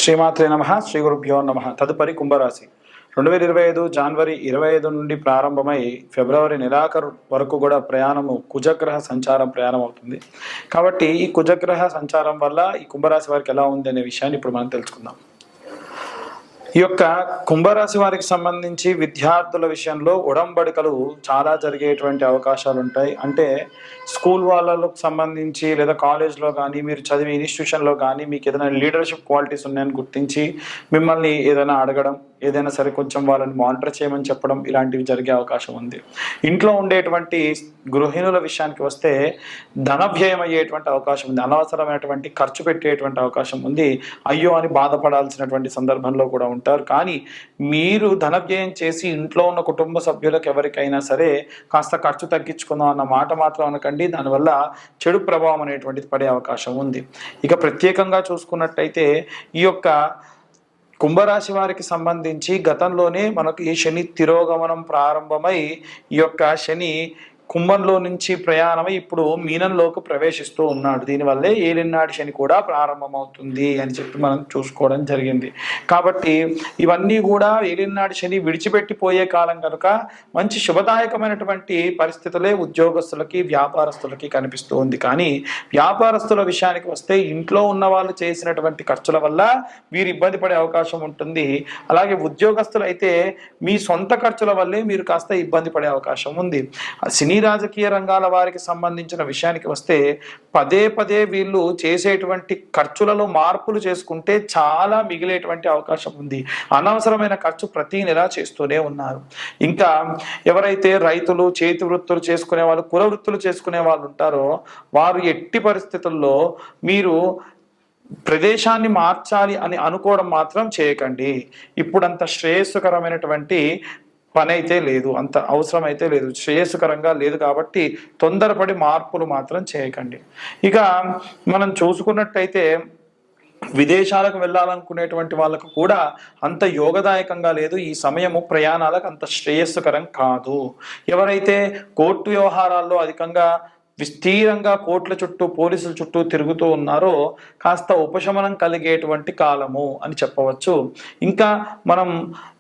శ్రీమాత్రే నమ. శ్రీ గురుభ్యో నమ. తదుపరి కుంభరాశి 2025 జనవరి 25 నుండి ప్రారంభమై ఫిబ్రవరి నెలాఖరు వరకు కూడా ప్రయాణము కుజగ్రహ సంచారం ప్రయాణం అవుతుంది. కాబట్టి ఈ కుజగ్రహ సంచారం వల్ల ఈ కుంభరాశి వారికి ఎలా ఉంది అనే విషయాన్ని ఇప్పుడు మనం తెలుసుకుందాం. ఈ యొక్క కుంభరాశి వారికి సంబంధించి విద్యార్థుల విషయంలో ఉడంబడికలు చాలా జరిగేటువంటి అవకాశాలు ఉంటాయి. అంటే స్కూల్ వాళ్ళకు సంబంధించి లేదా కాలేజ్లో కానీ మీరు చదివే ఇన్స్టిట్యూషన్లో కానీ మీకు ఏదైనా లీడర్షిప్ క్వాలిటీస్ ఉన్నాయని గుర్తించి మిమ్మల్ని ఏదైనా అడగడం, ఏదైనా సరే కొంచెం వాళ్ళని మానిటర్ చేయమని చెప్పడం, ఇలాంటివి జరిగే అవకాశం ఉంది. ఇంట్లో ఉండేటువంటి గృహిణుల విషయానికి వస్తే ధన వ్యయం అయ్యేటువంటి అవకాశం ఉంది. అనవసరమైనటువంటి ఖర్చు పెట్టేటువంటి అవకాశం ఉంది. అయ్యో అని బాధపడాల్సినటువంటి సందర్భంలో కూడా ఉంటారు. కానీ మీరు ధన వ్యయం చేసి ఇంట్లో ఉన్న కుటుంబ సభ్యులకు ఎవరికైనా సరే కాస్త ఖర్చు తగ్గించుకుందాం అన్న మాట మాత్రం అనకండి. దానివల్ల చెడు ప్రభావం అనేటువంటిది పడే అవకాశం ఉంది. ఇక ప్రత్యేకంగా చూసుకున్నట్టయితే ఈ యొక్క కుంభరాశి వారికి సంబంధించి గతంలోనే మనకు ఈ శని తిరోగమనం ప్రారంభమై ఈ యొక్క శని కుంభంలో నుంచి ప్రయాణమై ఇప్పుడు మీనంలోకి ప్రవేశిస్తూ ఉన్నాడు. దీనివల్లే ఏలినాటి శని కూడా ప్రారంభమవుతుంది అని చెప్పి మనం చూసుకోవడం జరిగింది. కాబట్టి ఇవన్నీ కూడా ఏలినాటి శని విడిచిపెట్టిపోయే కాలం కనుక మంచి శుభదాయకమైనటువంటి పరిస్థితులే ఉద్యోగస్తులకి వ్యాపారస్తులకి కనిపిస్తూ ఉంది. కానీ వ్యాపారస్తుల విషయానికి వస్తే ఇంట్లో ఉన్న వాళ్ళు చేసినటువంటి ఖర్చుల వల్ల వీరు ఇబ్బంది పడే అవకాశం ఉంటుంది. అలాగే ఉద్యోగస్తులు అయితే మీ సొంత ఖర్చుల వల్లే మీరు కాస్త ఇబ్బంది పడే అవకాశం ఉంది. సినీ రాజకీయ రంగాల వారికి సంబంధించిన విషయానికి వస్తే పదే పదే వీళ్ళు చేసేటువంటి ఖర్చులలో మార్పులు చేసుకుంటే చాలా మిగిలేటువంటి అవకాశం ఉంది. అనవసరమైన ఖర్చు ప్రతి నెల చేస్తూనే ఉన్నారు. ఇంకా ఎవరైతే రైతులు, చేతి వృత్తులు చేసుకునే వాళ్ళు, కుల వృత్తులు చేసుకునే వాళ్ళు ఉంటారో వారు ఎట్టి పరిస్థితుల్లో మీరు ప్రదేశాన్ని మార్చాలి అని అనుకోవడం మాత్రం చేయకండి. ఇప్పుడంత శ్రేయస్కరమైనటువంటి పని అయితే లేదు, అంత అవసరం అయితే లేదు, శ్రేయస్కరంగా లేదు. కాబట్టి తొందరపడి మార్పులు మాత్రం చేయకండి. ఇక మనం చూసుకున్నట్టయితే విదేశాలకు వెళ్ళాలనుకునేటువంటి వాళ్ళకు కూడా అంత యోగదాయకంగా లేదు. ఈ సమయము ప్రయాణాలకు అంత శ్రేయస్కరం కాదు. ఎవరైతే కోర్టు వ్యవహారాల్లో అధికంగా విస్తీరంగా కోర్టుల చుట్టూ, పోలీసుల చుట్టూ తిరుగుతూ ఉన్నారో కాస్త ఉపశమనం కలిగేటువంటి కాలము అని చెప్పవచ్చు. ఇంకా మనం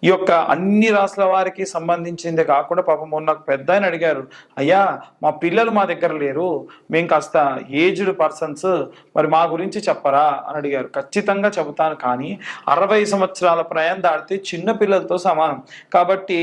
ఈ యొక్క అన్ని రాష్ట్రాల వారికి సంబంధించిందే కాకుండా పాపం మొన్న పెద్ద ఆయన అడిగారు, అయ్యా మా పిల్లలు మా దగ్గర లేరు, మేము కాస్త ఏజ్డ్ పర్సన్స్, మరి మా గురించి చెప్పరా అని అడిగారు. ఖచ్చితంగా చెబుతాను. కానీ 60 సంవత్సరాల ప్రయాణం దాటితే చిన్న పిల్లలతో సమానం. కాబట్టి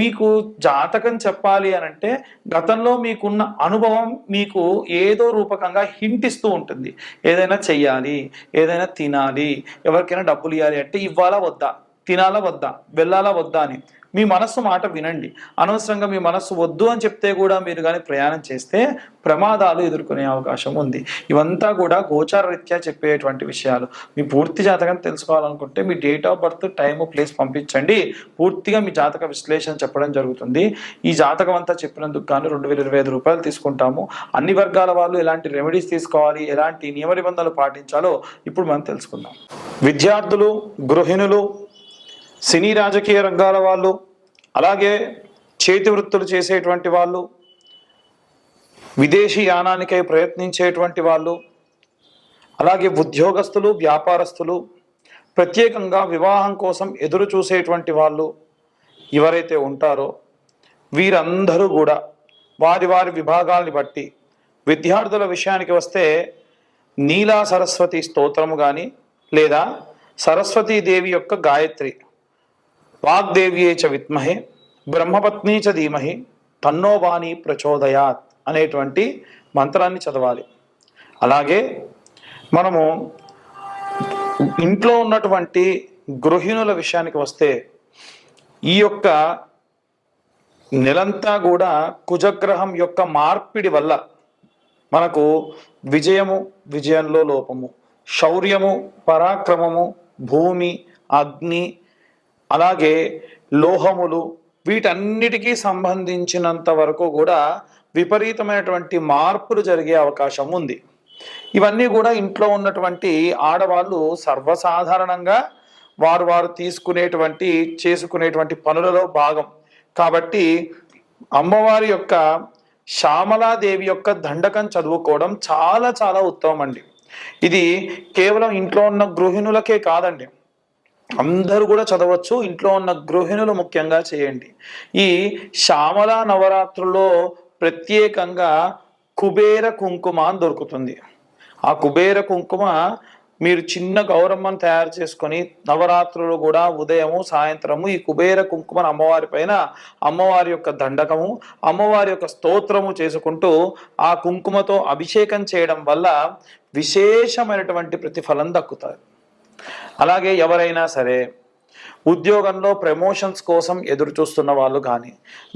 మీకు జాతకం చెప్పాలి అని అంటే గతంలో మీకున్న అనుభవం మీకు ఏదో రూపకంగా హింట్ ఇస్తూ ఉంటుంది. ఏదైనా చెయ్యాలి, ఏదైనా తినాలి, ఎవరికైనా డబ్బులు ఇవ్వాలి అంటే ఇవ్వాలా వద్దా, తినాలా వద్దా, వెళ్ళాలా వద్దా అని మీ మనస్సు మాట వినండి. అనవసరంగా మీ మనస్సు వద్దు అని చెప్తే కూడా మీరు కానీ ప్రయాణం చేస్తే ప్రమాదాలు ఎదుర్కొనే అవకాశం ఉంది. ఇవంతా కూడా గోచార రీత్యా చెప్పేటువంటి విషయాలు. మీ పూర్తి జాతకం తెలుసుకోవాలనుకుంటే మీ date of birth, time, place పంపించండి. పూర్తిగా మీ జాతక విశ్లేషణ చెప్పడం జరుగుతుంది. ఈ జాతకం అంతా చెప్పినందుకు గాను 2025 రూపాయలు తీసుకుంటాము. అన్ని వర్గాల వాళ్ళు ఎలాంటి రెమెడీస్ తీసుకోవాలి, ఎలాంటి నియమ నిబంధనలు పాటించాలో ఇప్పుడు మనం తెలుసుకుందాం. విద్యార్థులు, గృహిణులు, సినీ రాజకీయ రంగాల వాళ్ళు, అలాగే చేతి వృత్తులు చేసేటువంటి వాళ్ళు, విదేశీ యానానికై ప్రయత్నించేటువంటి వాళ్ళు, అలాగే ఉద్యోగస్తులు, వ్యాపారస్తులు, ప్రత్యేకంగా వివాహం కోసం ఎదురు చూసేటువంటి వాళ్ళు ఎవరైతే ఉంటారో వీరందరూ కూడా వారి వారి విభాగాల్ని బట్టి, విద్యార్థుల విషయానికి వస్తే నీలా సరస్వతి స్తోత్రము కానీ లేదా సరస్వతీదేవి యొక్క గాయత్రి, వాగ్దేవ్యే చ విద్మహే బ్రహ్మపత్నీ చ ధీమహి తన్నో వాణి ప్రచోదయాత్ అనేటువంటి మంత్రాన్ని చదవాలి. అలాగే మనము ఇంట్లో ఉన్నటువంటి గృహిణుల విషయానికి వస్తే ఈ యొక్క నెలంతా కూడా కుజగ్రహం యొక్క మార్పిడి వల్ల మనకు విజయము, విజయంలో లోపము, శౌర్యము, పరాక్రమము, భూమి, అగ్ని, అలాగే లోహములు, వీటన్నిటికీ సంబంధించినంత వరకు కూడా విపరీతమైనటువంటి మార్పులు జరిగే అవకాశం ఉంది. ఇవన్నీ కూడా ఇంట్లో ఉన్నటువంటి ఆడవాళ్ళు సర్వసాధారణంగా వారు తీసుకునేటువంటి, చేసుకునేటువంటి పనులలో భాగం. కాబట్టి అమ్మవారి యొక్క శ్యామలాదేవి యొక్క దండకం చదువుకోవడం చాలా చాలా ఉత్తమం అండి. ఇది కేవలం ఇంట్లో ఉన్న గృహిణులకే కాదండి, అందరూ కూడా చదవచ్చు. ఇంట్లో ఉన్న గృహిణులు ముఖ్యంగా చేయండి. ఈ శ్యామల నవరాత్రుల్లో ప్రత్యేకంగా కుబేర కుంకుమ అని దొరుకుతుంది. ఆ కుబేర కుంకుమ మీరు చిన్న గౌరమ్మను తయారు చేసుకొని నవరాత్రులు కూడా ఉదయము సాయంత్రము ఈ కుబేర కుంకుమను అమ్మవారి పైన అమ్మవారి యొక్క దండకము, అమ్మవారి యొక్క స్తోత్రము చేసుకుంటూ ఆ కుంకుమతో అభిషేకం చేయడం వల్ల విశేషమైనటువంటి ప్రతిఫలం దక్కుతుంది. అలాగే ఎవరైనా సరే ఉద్యోగంలో ప్రమోషన్స్ కోసం ఎదురు చూస్తున్న వాళ్ళు కానీ,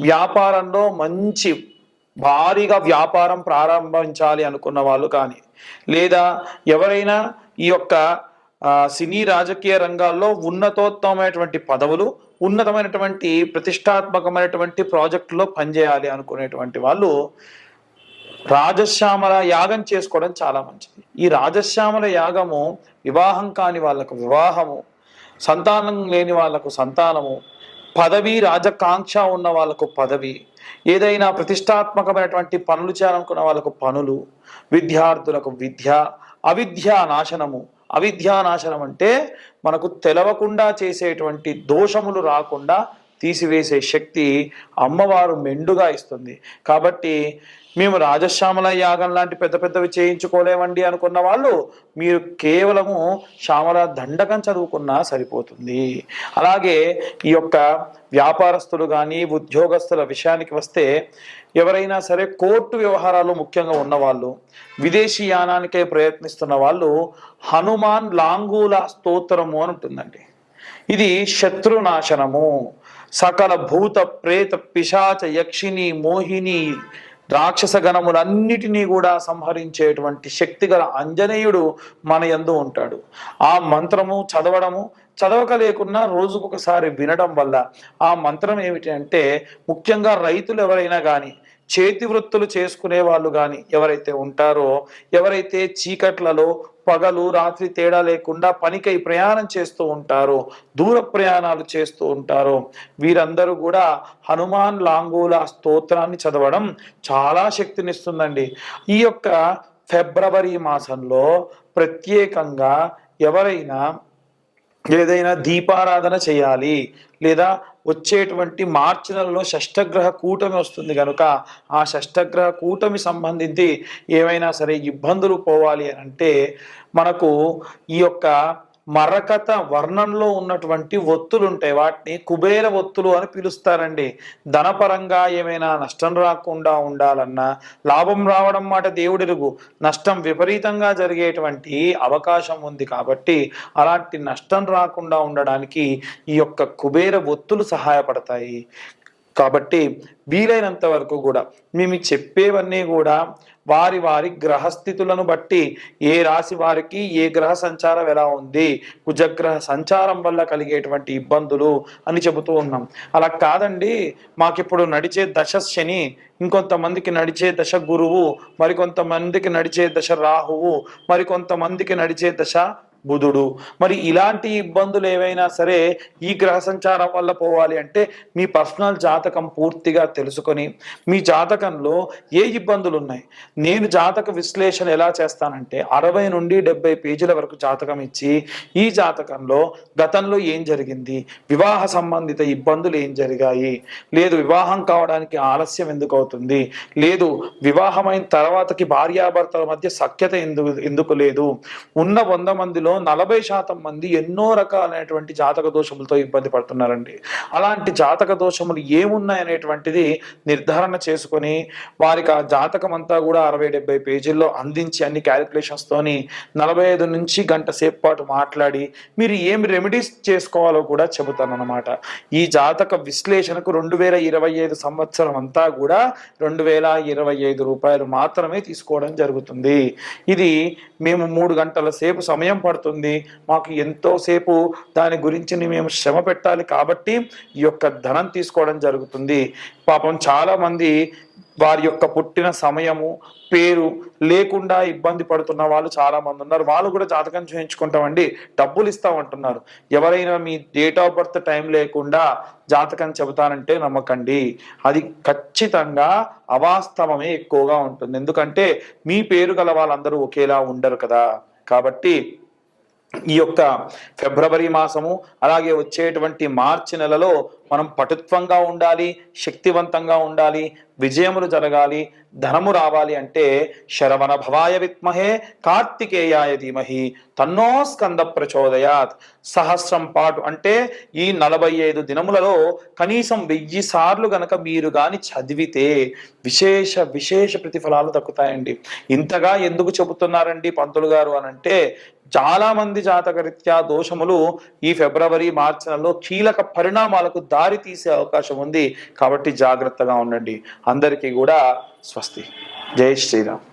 వ్యాపారంలో మంచి భారీగా వ్యాపారం ప్రారంభించాలి అనుకున్న వాళ్ళు కానీ, లేదా ఎవరైనా ఈ యొక్క సినీ రాజకీయ రంగాల్లో ఉన్నతోత్తమైనటువంటి పదవులు, ఉన్నతమైనటువంటి ప్రతిష్టాత్మకమైనటువంటి ప్రాజెక్టులో పనిచేయాలి అనుకునేటువంటి వాళ్ళు రాజశ్యామల యాగం చేసుకోవడం చాలా మంచిది. ఈ రాజశ్యామల యాగము వివాహం కాని వాళ్ళకు వివాహము, సంతానం లేని వాళ్ళకు సంతానము, పదవి రాజకాంక్ష ఉన్న వాళ్ళకు పదవి, ఏదైనా ప్రతిష్టాత్మకమైనటువంటి పనులు చేయాలనుకున్న వాళ్ళకు పనులు, విద్యార్థులకు విద్య, అవిద్యా నాశనము. అవిద్యా నాశనం అంటే మనకు తెలవకుండా చేసేటువంటి దోషములు రాకుండా తీసివేసే శక్తి అమ్మవారు మెండుగా ఇస్తుంది. కాబట్టి మేము రాజశ్యామల యాగం లాంటి పెద్ద పెద్దవి చేయించుకోలేమండి అనుకున్న వాళ్ళు మీరు కేవలము శ్యామల దండకం చదువుకున్నా సరిపోతుంది. అలాగే ఈ యొక్క వ్యాపారస్తులు కానీ ఉద్యోగస్తుల విషయానికి వస్తే ఎవరైనా సరే కోర్టు వ్యవహారాలు ముఖ్యంగా ఉన్నవాళ్ళు, విదేశీ యానానికే ప్రయత్నిస్తున్న వాళ్ళు హనుమాన్ లాంగూల స్తోత్రము అని ఉంటుందండి. ఇది శత్రునాశనము, సకల భూత ప్రేత పిశాచ యక్షిని మోహిని రాక్షస గణములన్నిటినీ కూడా సంహరించేటువంటి శక్తిగల ఆంజనేయుడు మన యందు ఉంటాడు. ఆ మంత్రము చదవక లేకున్నా రోజుకొకసారి వినడం వల్ల ఆ మంత్రం ఏమిటి అంటే, ముఖ్యంగా రైతులు ఎవరైనా కానీ, చేతి వృత్తులు చేసుకునే వాళ్ళు కానీ ఎవరైతే ఉంటారో, ఎవరైతే చీకట్లలో పగలు రాత్రి తేడా లేకుండా పనికై ప్రయాణం చేస్తూ ఉంటారో, దూర ప్రయాణాలు చేస్తూ ఉంటారో, వీరందరూ కూడా హనుమాన్ లాంగూల స్తోత్రాన్ని చదవడం చాలా శక్తినిస్తుందండి. ఈ యొక్క ఫిబ్రవరి మాసంలో ప్రత్యేకంగా ఎవరైనా ఏదైనా దీపారాధన చేయాలి, లేదా వచ్చేటువంటి మార్చి నెలలో షష్టగ్రహ కూటమి వస్తుంది కనుక ఆ షష్టగ్రహ కూటమి సంబంధించి ఏమైనా సరే ఇబ్బందులు పోవాలి అని అంటే మనకు ఈ యొక్క మరకత వర్ణంలో ఉన్నటువంటి ఒత్తులు ఉంటాయి, వాటిని కుబేర ఒత్తులు అని పిలుస్తారండి. ధనపరంగా ఏమైనా నష్టం రాకుండా ఉండాలన్నా, లాభం రావడం మాట దేవుడిరుగు, నష్టం విపరీతంగా జరిగేటువంటి అవకాశం ఉంది. కాబట్టి అలాంటి నష్టం రాకుండా ఉండడానికి ఈ యొక్క కుబేర ఒత్తులు సహాయపడతాయి. కాబట్టి వీలైనంత వరకు కూడా మేము చెప్పేవన్నీ కూడా వారి వారి గ్రహస్థితులను బట్టి, ఏ రాశి వారికి ఏ గ్రహ సంచారం ఎలా ఉంది, కుజగ్రహ సంచారం వల్ల కలిగేటువంటి ఇబ్బందులు అని చెబుతూ ఉన్నాం. అలా కాదండి, మాకిప్పుడు నడిచే దశ శని, ఇంకొంతమందికి నడిచే దశ గురువు, మరికొంతమందికి నడిచే దశ రాహువు, మరికొంతమందికి నడిచే దశ బుధుడు, మరి ఇలాంటి ఇబ్బందులు ఏవైనా సరే ఈ గ్రహ సంచారం వల్ల పోవాలి అంటే మీ పర్సనల్ జాతకం పూర్తిగా తెలుసుకొని, మీ జాతకంలో ఏ ఇబ్బందులు ఉన్నాయి, నేను జాతక విశ్లేషణ ఎలా చేస్తానంటే 60 నుండి 70 పేజీల వరకు జాతకం ఇచ్చి, ఈ జాతకంలో గతంలో ఏం జరిగింది, వివాహ సంబంధిత ఇబ్బందులు ఏం జరిగాయి, లేదు వివాహం కావడానికి ఆలస్యం ఎందుకు అవుతుంది, లేదు వివాహమైన తర్వాతకి భార్యాభర్తల మధ్య సఖ్యత ఎందుకు లేదు, ఉన్న 100 మందిలో 40% మంది ఎన్నో రకాలైనటువంటి జాతక దోషములతో ఇబ్బంది పడుతున్నారండి. అలాంటి జాతక దోషములు ఏమున్నాయనేటువంటిది నిర్ధారణ చేసుకొని వారికి ఆ జాతకం అంతా కూడా 60-70 పేజీల్లో అందించి అన్ని క్యాలిక్యులేషన్స్ తోని 45 నుంచి గంట సేపు పాటు మాట్లాడి మీరు ఏమి రెమెడీస్ చేసుకోవాలో కూడా చెబుతానన్నమాట. ఈ జాతక విశ్లేషణకు 2025 సంవత్సరం అంతా కూడా 2025 రూపాయలు మాత్రమే తీసుకోవడం జరుగుతుంది. ఇది మేము 3 గంటల సేపు సమయం పడుతుంది, మాకు ఎంతో సేపు దాని గురించి మేము శ్రమ పెట్టాలి కాబట్టి ఈ యొక్క ధనం తీసుకోవడం జరుగుతుంది. పాపం చాలా మంది వారి యొక్క పుట్టిన సమయము పేరు లేకుండా ఇబ్బంది పడుతున్న వాళ్ళు చాలా మంది ఉన్నారు. వాళ్ళు కూడా జాతకం చేయించుకుంటామండి, డబ్బులు ఇస్తామంటున్నారు. ఎవరైనా మీ డేట్ ఆఫ్ బర్త్ టైం లేకుండా జాతకం చెబుతానంటే నమ్మకండి, అది ఖచ్చితంగా అవాస్తవమే ఎక్కువగా ఉంటుంది. ఎందుకంటే మీ పేరు గల వాళ్ళందరూ ఒకేలా ఉండరు కదా. కాబట్టి ఈ యొక్క ఫిబ్రవరి మాసము అలాగే వచ్చేటువంటి మార్చి నెలలో మనం పటుత్వంగా ఉండాలి, శక్తివంతంగా ఉండాలి, విజయములు జరగాలి, ధనము రావాలి అంటే శరవణ భవాయ విద్మహే కార్తికేయాయ ధీమహి తన్నో స్కంద ప్రచోదయాత్. సహస్రం పాటు అంటే ఈ 45 దినములలో కనీసం 1000 సార్లు గనక మీరు గాని చదివితే విశేష ప్రతిఫలాలు దక్కుతాయండి. ఇంతగా ఎందుకు చెబుతున్నారండి పంతులు గారు అనంటే, చాలా మంది జాతకరీత్యా దోషములు ఈ ఫిబ్రవరి మార్చి నెలలో కీలక పరిణామాలకు దారి తీసే అవకాశం ఉంది. కాబట్టి జాగ్రత్తగా ఉండండి. అందరికీ కూడా స్వస్తి. జై శ్రీరామ్.